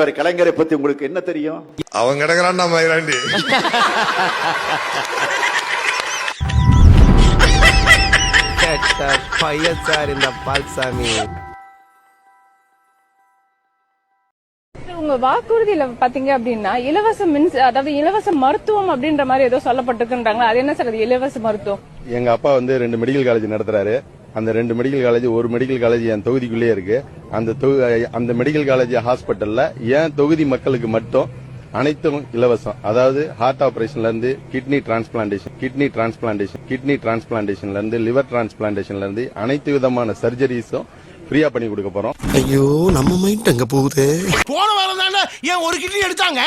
தலைவர் கலைஞரை பத்தி உங்களுக்கு என்ன தெரியும்? அவங்க கிடக்குறான்டா மயிராண்டி. பையன் சார் இந்த பால்சாமி. உங்க வாக்குறுதியில பாத்தீங்க அப்படின்னா இலவச அதாவது இலவச மருத்துவம் அப்படின்ற மாதிரி ஏதோ சொல்லப்பட்டிருக்குன்றாங்க. அது என்ன சார் அது இலவச மருத்துவம்? எங்க அப்பா வந்து 2 மெடிக்கல் காலேஜ் நடத்துறாரு. அந்த 2 மெடிக்கல் காலேஜ், ஒரு மெடிக்கல் காலேஜ் என் தொகுதிக்குள்ளே இருக்கு. அந்த மெடிக்கல் காலேஜ் ஹாஸ்பிட்டல்ல என் தொகுதி மக்களுக்கு மட்டும் அனைத்தும் இலவசம். அதாவது ஹார்ட் ஆபரேஷன்ல இருந்து கிட்னி டிரான்ஸ்பிளான்டேஷன்ல இருந்து லிவர் டிரான்ஸ்பிளான்டேஷன்ல இருந்து அனைத்து விதமான சர்ஜரிஸும் ஃப்ரீயா பண்ணி கொடுக்க போறோம். ஐயோ நம்ம மைண்ட் அங்க போகுது. போன வாரம் தானே ஏன் ஒரு கிட்னி எடுத்தாங்க,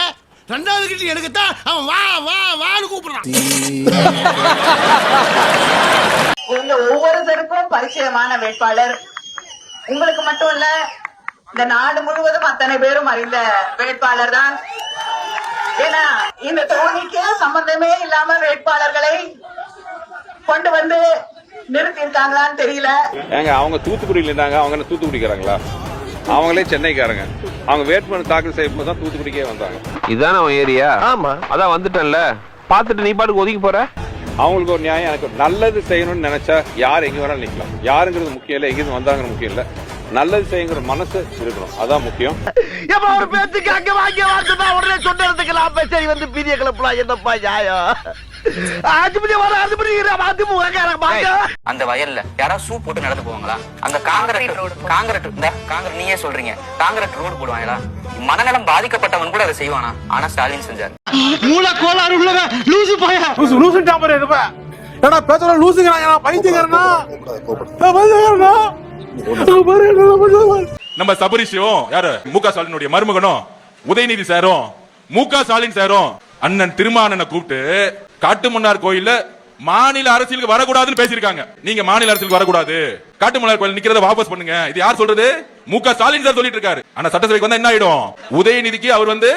2வது கிட்னி எடுக்கத்தான் அவன் வா வா வான்னு கூப்பிடுறான். உங்க ஒவ்வொருத்தருக்கும் பரிச்சயமான வேட்பாளர், உங்களுக்கு மட்டும் இல்ல இந்த நாடு முழுவதும் அத்தனை பேரும் அறிந்த வேட்பாளர் தான். ஏன்னா இந்த தோணிக்கு சம்பந்தமே இல்லாம வேட்பாளர்களை கொண்டு வந்து நிறுத்தி இருக்காங்களான்னு தெரியல. ஏங்க அவங்க தூத்துக்குடியில இருந்தாங்க, அவங்க தூத்துக்குடிக்காரங்களா? அவங்களே சென்னைக்காரங்க. அவங்க வேட்புமனு தாக்கல் செய்யும் போது தான் தூத்துக்குடிக்கே வந்தாங்க. இதுதானே அவன் ஏரியா? ஆமா, அதான் வந்துட்டேன்ல. பாத்துட்டு நீ பாட்டுக்கு ஒதுக்கி போற. அவங்களுக்கு ஒரு நியாயம், எனக்கு நல்லது செய்யணும்னு நினைச்சா யார் எங்க வேணாலும் நிக்கலாம். யாருங்கிறது முக்கியம் இல்ல, எங்கிருந்து வந்தாங்க முக்கியம் இல்ல. நல்லது செய்யுங்கிற மனசு இருக்கணும், அதான் முக்கியம். ஒரு பேச்சுக்கு அங்க வாங்கி வார்த்தை உடனே சொன்னதுக்கெல்லாம் சரி வந்து பீதிய கிளப்பலாம். என்னப்பா நியாயம்? அந்த வயல்ல யாராவது சூ போட்டு நடந்து போவாங்களா? அங்க காங்கிரட் நீயே சொல்றீங்க, காங்கிரட் ரோடு போடுவாங்களா? மனநலம் பாதிக்கப்பட்டவன் கூட அதை செய்வானா? ஆனா ஸ்டாலின் செஞ்சாரு. மூல கோளாறு உள்ளவன் லூசு பையா, லூசு டாம்பர் இருப்ப. ஏடா பேச்சல லூசுங்கறாங்க, பைத்தியக்காரனா பைத்தியக்காரனா. நம்ம சபரிஷும் யாரு முக ஸ்டாலினுடைய மருமகனும் உதயநிதி சாரும் முக ஸ்டாலின் சாரும் அண்ணன் திருமானனை கூப்பிட்டு காட்டுமன்னார் கோயில்ல மாநில அரசியலுக்கு வரக்கூடாதுன்னு பேசியிருக்காங்க. நீங்க மாநில அரசியலுக்கு வரக்கூடாது, காட்டுமன்னார் கோயில் நிக்கிறத வாபஸ் பண்ணுங்க. இது யார் சொல்றது? முக ஸ்டாலின் சார் சொல்லிட்டு இருக்காரு. ஆனா சட்டசபைக்கு வந்தா என்ன ஆயிடும்? உதயநிதிக்கு அவர் வந்து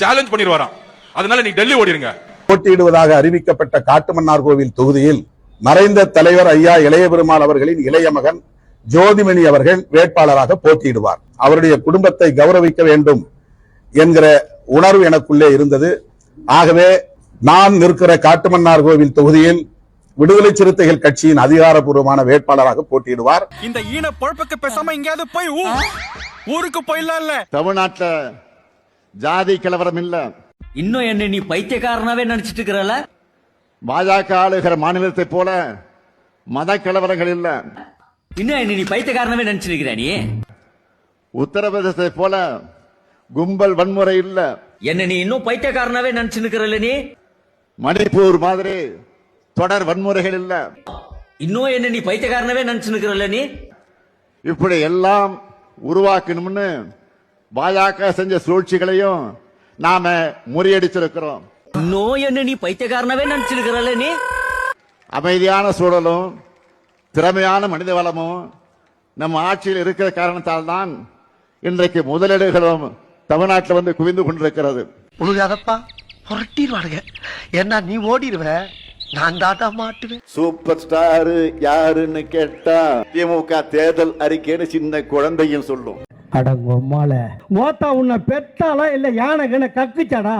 சேலஞ்ச் பண்ணிடுவாராம். அதனால நீ டெல்லி ஓடிருங்க. போட்டியிடுவதாக அறிவிக்கப்பட்ட காட்டுமன்னார் கோவில் தொகுதியில் மறைந்த தலைவர் ஐயா இளைய பெருமாள் அவர்களின் இளைய மகன் ஜோதிமணி அவர்கள் வேட்பாளராக போட்டியிடுவார். அவருடைய குடும்பத்தை கௌரவிக்க வேண்டும் என்கிற உணர்வு எனக்குள்ளே இருந்தது. ஆகவே நான் நிற்கிற காட்டுமன்னார் கோவில் தொகுதியில் விடுதலை சிறுத்தைகள் கட்சியின் அதிகாரப்பூர்வமான வேட்பாளராக போட்டியிடுவார். இந்த ஈன பொழப்புக்கு பேசாம எங்கேயாவது போய் ஊருக்கு போயிடலாம். இல்ல தமிழ்நாட்டுல ஜாதி கலவரம் இல்ல. இன்னும் என்ன நீ பைத்தியக்காரனாவே நினைச்சிட்டு இருக்கிறல? பாஜக ஆளுகிற மாநிலத்தை போல மத கலவரங்கள் இல்ல. இன்னும் என்ன நீ பைத்தியக்காரனாவே நினைச்சிருக்கிற? நீ உத்தரப்பிரதேசத்தை போல கும்பல் வன்முறை இல்ல. என்ன நீ இன்னும் பைத்தியக்காரனாவே நினைச்சிருக்கிறல்ல? நீ மணிப்பூர் மாதிரி தொடர் வன்முறைகள் இல்ல. இன்னும் என்ன நீ பைத்தியக்காரனாவே நினைச்சிருக்கிறல்ல? நீ இப்படி எல்லாம் உருவாக்கணும்னு பாஜக செஞ்ச சூழ்ச்சிகளையும் நாம முறியடிச்சிருக்கிறோம். இன்னும் என்ன நீ பைத்தியக்காரனாவே நினைச்சிருக்கிறல்ல? நீ அமைதியான சூழலும் திறமையான மனித வளமும் நம்ம ஆட்சியில் இருக்கிற காரணத்தால் தான் இன்றைக்கு முதலீடுகளும் தமிழ்நாட்டில் வந்து குவிந்து கொண்டிருக்கிறது. உழுகாதப்பா புரட்டிடுவானுங்க. ஏன்னா நீ ஓடிடுவ, நான் தாட்டா மாட்டுவேன். சூப்பர் ஸ்டார் யாருன்னு கேட்டா திமுக தேர்தல் அறிக்கைன்னு சின்ன குழந்தையும் சொல்லும். அடங்கொம்மால மோத்தா உன்னை பெத்தாலா இல்ல யானை கண்ண கக்குச்சாடா?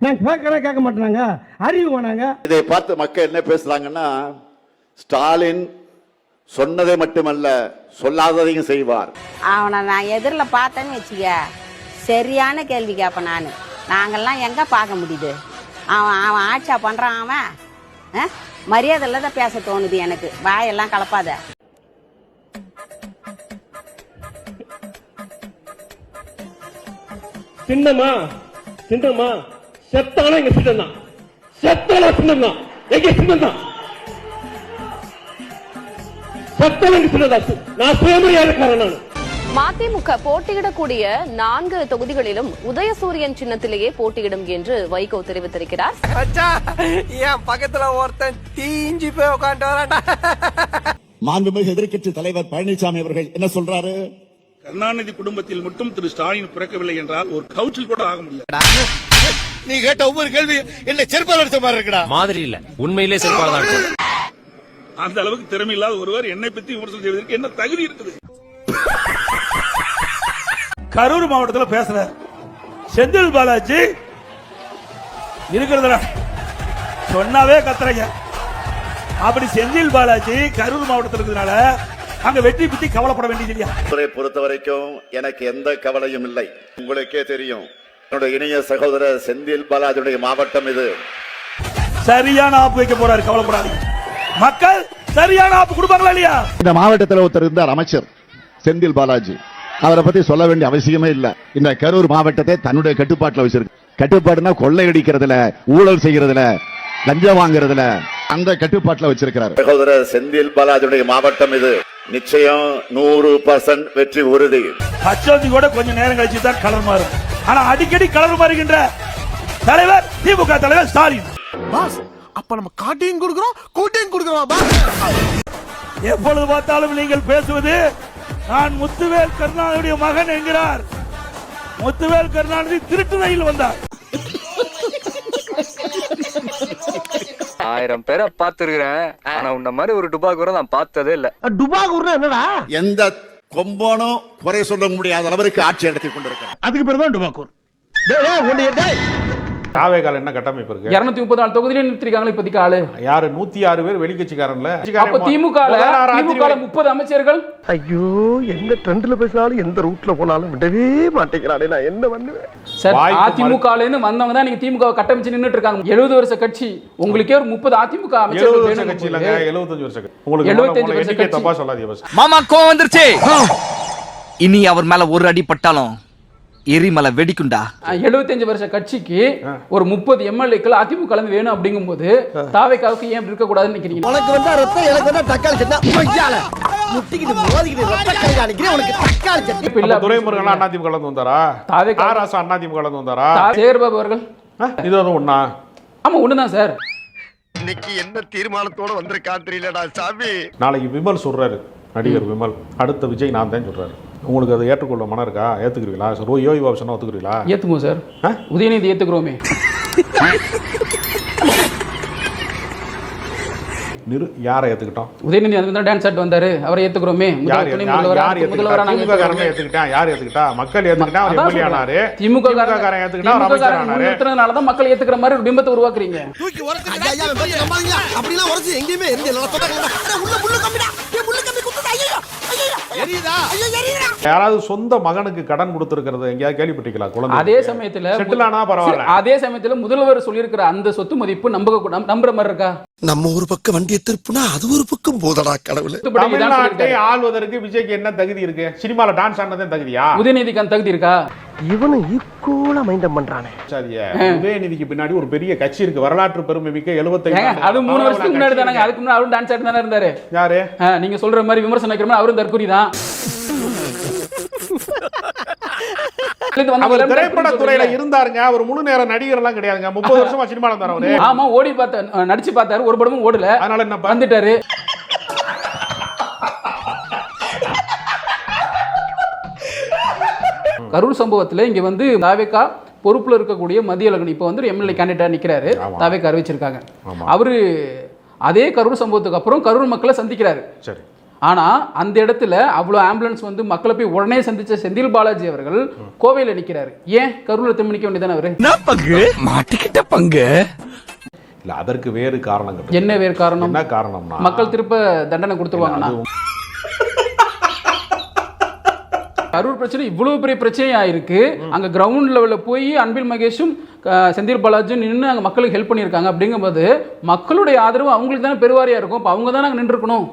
நான் கேட்க மாட்டாங்க, அறிவு வேணாங்க. இதை பார்த்து மக்கள் என்ன பேசுறாங்கன்னா, ஸ்டாலின் சொன்னதை மட்டுமல்ல சொல்லாததையும் செய்வார். அவனை நான் எதிரில் பார்த்தேன்னு வச்சுக்க, சரியான கேள்வி கேட்பேன் நான். நாங்கெல்லாம் எங்க பார்க்க முடியுது? அவன் ஆட்சியா பண்றான். அவன் மரியாதை தான் பேச தோணுது எனக்கு. வாயெல்லாம் கலப்பாத. சின்னம்மா சின்னம்மா செத்தானா எங்க சின்னம் தான், செத்தானா சின்னம் தான், எங்க சின்னம் தான், செத்தானா எங்க சின்னம் தான். நான் சுயமரியாதைக்காரன். நான் மதிமுக போட்டியிடக்கூடிய 4 தொகுதிகளிலும் உதயசூரியன் சின்னத்திலேயே போட்டியிடும் என்று வைகோ தெரிவித்திருக்கிறார். என் பக்கத்துல ஒருத்தன் தீஞ்சு போய் உட்காந்து வராண்டா. மாண்புமிகு எதிர்க்கட்சி தலைவர் பழனிசாமி அவர்கள் என்ன சொல்றாரு? கருணாநிதி குடும்பத்தில் மட்டும் திரு ஸ்டாலின் பிறக்கவில்லை என்றால் ஒரு கவுன்சில் கூட ஆக முடியாது. நீ கேட்ட ஒவ்வொரு கேள்வி என்ன செருப்பால் அடிச்ச மாதிரி இருக்கடா. மாதிரி இல்ல, உண்மையிலே செருப்பால் தான் இருக்கு. அந்த அளவுக்கு திறமை இல்லாத ஒருவர் என்னை பற்றி விமர்சனம் செய்வதற்கு என்ன தகுதி இருக்குது? கரூர் மாவட்டத்தில் பேசுற செந்தில் பாலாஜி இருக்கிறதுல சொன்னாவே கத்துறீங்க. அப்படி செந்தில் பாலாஜி கரூர் மாவட்டத்தில் இருக்கிறதுனால அங்க வெற்றி பத்தி கவலைப்பட வேண்டியது இல்லையா? பொறுத்த வரைக்கும் எனக்கு எந்த கவலையும் இல்லை. உங்களுக்கே தெரியும், என்னுடைய இணைய சகோதரர் செந்தில் பாலாஜியுடைய மாவட்டம் இது. சரியான ஆப்பு வைக்க போறாரு, கவலைப்படாதீங்க. மக்கள் சரியான ஆப்பு கொடுப்பாங்களா இல்லையா? இந்த மாவட்டத்தில் ஒருத்தர் இருந்தார், அமைச்சர் செந்தில் பாலாஜி. அவரை பத்தி சொல்ல வேண்டிய அவசியமே இல்ல. இந்த கரூர் மாவட்டத்தை தன்னுடைய கட்டுப்பாட்டில் வச்சிருக்கு. கட்டுப்பாடுனா கொள்ளையடிக்கிறதுல, ஊழல் செய்யறதுல, லஞ்சம் வாங்குறதுல அந்த கட்டுப்பாட்டில் வச்சிருக்கிறார். சகோதரர் செந்தில் பாலாஜியுடைய மாவட்டம் இது. நிச்சயம் 100% வெற்றி உறுதி. பச்சோந்தி கூட கொஞ்சம் நேரம் கழிச்சு தான் கலர் மாறும். ஆனா அடிக்கடி கலர் மாறுகின்ற தலைவர் திமுக தலைவர் ஸ்டாலின். பாஸ், அப்ப நம்ம காட்டையும் கொடுக்கிறோம், கூட்டையும் கொடுக்கிறோம். எப்பொழுது பார்த்தாலும் நீங்கள் பேசுவது நான் முத்துவேல் கருணாநிதியுடைய மகன் என்கிறார். முத்துவேல் கருணாநிதி திருட்டு ரயில் வந்தார். 1000 பேரை பார்த்திருக்கிறேன், ஆனா உன்ன மாதிரி ஒரு டுபாக்கூரை நான் பார்த்ததே இல்ல. டுபாகூர்னா என்னடா? எந்த கொம்போனும் குறை சொல்ல முடியாத அளவிற்கு ஆட்சி நடத்தி கொண்டிருக்கிறார். அதுக்கு பேர் தான் டுபாகூர். தாவேகால என்ன கட்டமைப்பு இருக்கு? 234 தொகுதியில நிறுத்திருக்காங்க இப்போதைக்கு ஆளு. யாரு 106 பேர் வெளிக்கட்சிக்காரன்ல. அப்ப திமுக 30 அமைச்சர்கள். ஐயோ, எந்த ட்ரெண்ட்ல பேசினாலும் எந்த ரூட்ல போனாலும் விடவே மாட்டேங்கிறானே, நான் என்ன பண்ணுவேன்? சார், அதிமுகல இருந்து வந்தவங்க தான் நீங்க திமுக கட்டமைச்சு நின்னுட்டு இருக்காங்க. 70 வருஷ கட்சி, உங்களுக்கே ஒரு 30 அதிமுக அமைச்சர்கள் 70 வருஷ கட்சி இல்லங்க, 75 வருஷ கட்சி. உங்களுக்கு 75 வருஷ கட்சி. தப்பா சொல்லாதீங்க பஸ். மாமா கோவம் வந்துருச்சு. இனி அவர் மேல ஒரு அடி பட்டாலும் எரிமலை வெடிக்குண்டா. 75 வருஷ கட்சிக்கு ஒரு 30 எம்எல்ஏக்கள் அதிமுக கலந்து வேணும் அப்படிங்கும்போது தாவேக்காவுக்கு ஏன் இருக்க கூடாதுன்னு நினைக்கிறீங்க? உனக்கு வந்தா ரத்தம், எனக்கு வந்தா தக்காளி சட்னி. மொய்யால முட்டிக்கிட்டு மோதிக்கிட்டு ரத்த கை அடிக்கிறேன். உனக்கு தக்காளி சட்னி. இப்ப துரைமுருகன் அதிமுக கலந்து வந்தாரா? தாவேக்கா ஆராசா அதிமுக கலந்து வந்தாரா? சேகர்பாபு அவர்கள் இது வந்து ஒண்ணா? ஆமா, ஒண்ணுதான் சார். இன்னைக்கு என்ன தீர்மானத்தோட வந்திருக்கான் தெரியலடா சாமி. நாளைக்கு விமல் சொல்றாரு, நடிகர் விமல், அடுத்த விஜய் நான் தான் சொல்றாரு. உங்களுக்கு அதை ஏற்றுக்கொள்ள மனம் இருக்கா? ஏத்துக்கிறீங்களா? யோகி பாபு சொன்னா ஒத்துக்கிறீங்களா? ஏத்துக்குவோம் சார். உதயநிதி ஏத்துக்கிறோமே. யாரை ஏத்துக்கிட்டோம்? உதயநிதி அந்த டான்ஸ் ஆட் வந்தாரு, அவரை ஏத்துக்கிறோமே. முதல்வரா நாங்க ஏத்துக்கிட்டா? யார் ஏத்துக்கிட்டா? மக்கள் ஏத்துக்கிட்டா, அவர் எம்எல்ஏ ஆனாரு. திமுக காரன் ஏத்துக்கிட்டா, அவர் அமைச்சர் ஆனாரு. ஏத்துறதுனால தான் மக்கள் ஏத்துக்கிற மாதிரி ஒரு பிம்பத்தை உருவாக்குறீங்க. தூக்கி உரசி ஐயா வெப்ப நம்பாதீங்க. அப்படிலாம் உரசி எங்கேயுமே எந்த நல்லா சொன்னாங்க. உள்ள புல்லு கம்பிடா. புல்லு கம்பி குத்துடா. ஐயோ ஐயோ எரியுதா? ஐயோ எரியுதா? யாராவது சொந்த மகனுக்கு கடன் கொடுத்திருக்கிறது எங்கயாவது கேள்விப்பட்டீங்களா? குழந்தை அதே சமயத்துல செட்டில் ஆனா பரவாயில்ல. அதே சமயத்துல முதல்வர் சொல்லியிருக்கிற அந்த சொத்து மதிப்பு நம்புற மாதிரி இருக்கா? நம்ம ஒரு பக்கம் வண்டியை திருப்புனா அது ஒரு பக்கம் போதடா கடவுளே. தமிழ்நாட்டை ஆள்வதற்கு விஜய்க்கு என்ன தகுதி இருக்கு? சினிமால டான்ஸ் ஆனதே தகுதியா? உதயநிதிக்கு அந்த தகுதி இருக்கா? இவனு ஈக்குவலா மைண்டம் பண்றானே. சரியா? உதயநிதிக்கு பின்னாடி ஒரு பெரிய கட்சி இருக்கு, வரலாற்று பெருமை மிக்க 75. அது 3 வருஷத்துக்கு முன்னாடி தானங்க. அதுக்கு முன்னாடி அவரும் டான்ஸ் ஆடி தானே இருந்தாரு. யாரு? நீங்க சொல்ற மாதிரி விமர்சனம் வைக்கிற மாதிரி அவரும் தற்கொலை தான். அவர் திரைப்பட துறையில இருந்தாருங்க. அவர் முழு நேர நடிகர் எல்லாம் கிடையாதுங்க. 30 வருஷமா சினிமால இருந்தாரு அவரு. ஆமா, ஓடி பார்த்த நடிச்சு பார்த்தாரு, ஒரு படமும் ஓடல. அதனால என்ன வந்துட்டாரு. கரூர் சம்பவத்துல இங்க வந்து தாவேக்கா பொறுப்புல இருக்கக்கூடிய மதியழகன் இப்ப வந்து எம்எல்ஏ கேண்டிடேட்டா நிக்கிறாரு. தாவேக்கா அறிவிச்சிருக்காங்க. அவரு அதே கரூர் சம்பவத்துக்கு அப்புறம் கரூர் மக்களை சந்திக்கிறாரு. சரி. ஆனா அந்த இடத்துல அவ்வளவு ஆம்புலன்ஸ் வந்து மக்களை போய் உடனே சந்திச்ச செந்தில் பாலாஜி அவர்கள் கோவையில நிக்கிறாரு. ஏன் கரூர்ல திரும்ப நிக்க வேண்டியதானே அவரு? மாட்டிக்கிட்ட பங்கு இல்ல, அதற்கு வேறு காரணங்கள். என்ன வேறு காரணம்? என்ன காரணம்னா மக்கள் திருப்ப தண்டனை கொடுத்துருவாங்கன்னா. கரூர் பிரச்சனை இவ்வளவு பெரிய பிரச்சனையா இருக்கு. அங்க கிரவுண்ட் லெவல்ல போய் அன்பில் மகேஷும் செந்தில் பாலாஜியும் நின்று அங்க மக்களுக்கு ஹெல்ப் பண்ணியிருக்காங்க. அப்படிங்கும்போது மக்களுடைய ஆதரவு அவங்களுக்கு தானே பெருவாரியா இருக்கும். அப்ப அவங்க தான் அங்க நின்று இருக்கணும்.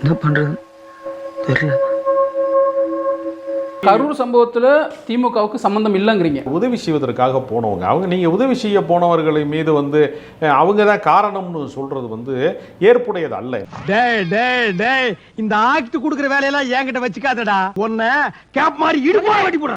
என்ன பண்றது தெரியல. கரூர் சம்பவத்துல திமுகவுக்கு சம்பந்தம் இல்லைங்கிறீங்க. உதவி செய்வதற்காக போனவங்க அவங்க. நீங்க உதவி செய்ய போனவர்களை மீது வந்து அவங்க தான் காரணம்னு சொல்றது வந்து ஏற்புடையது அல்ல. டேய் டேய் டேய், இந்த ஆக்ட் குடுக்குற வேலையெல்லாம் என்கிட்ட வச்சுக்காதடா. ஒன்ன கேப் மாதிரி இடுப்பா வெட்டி போடுறேன்.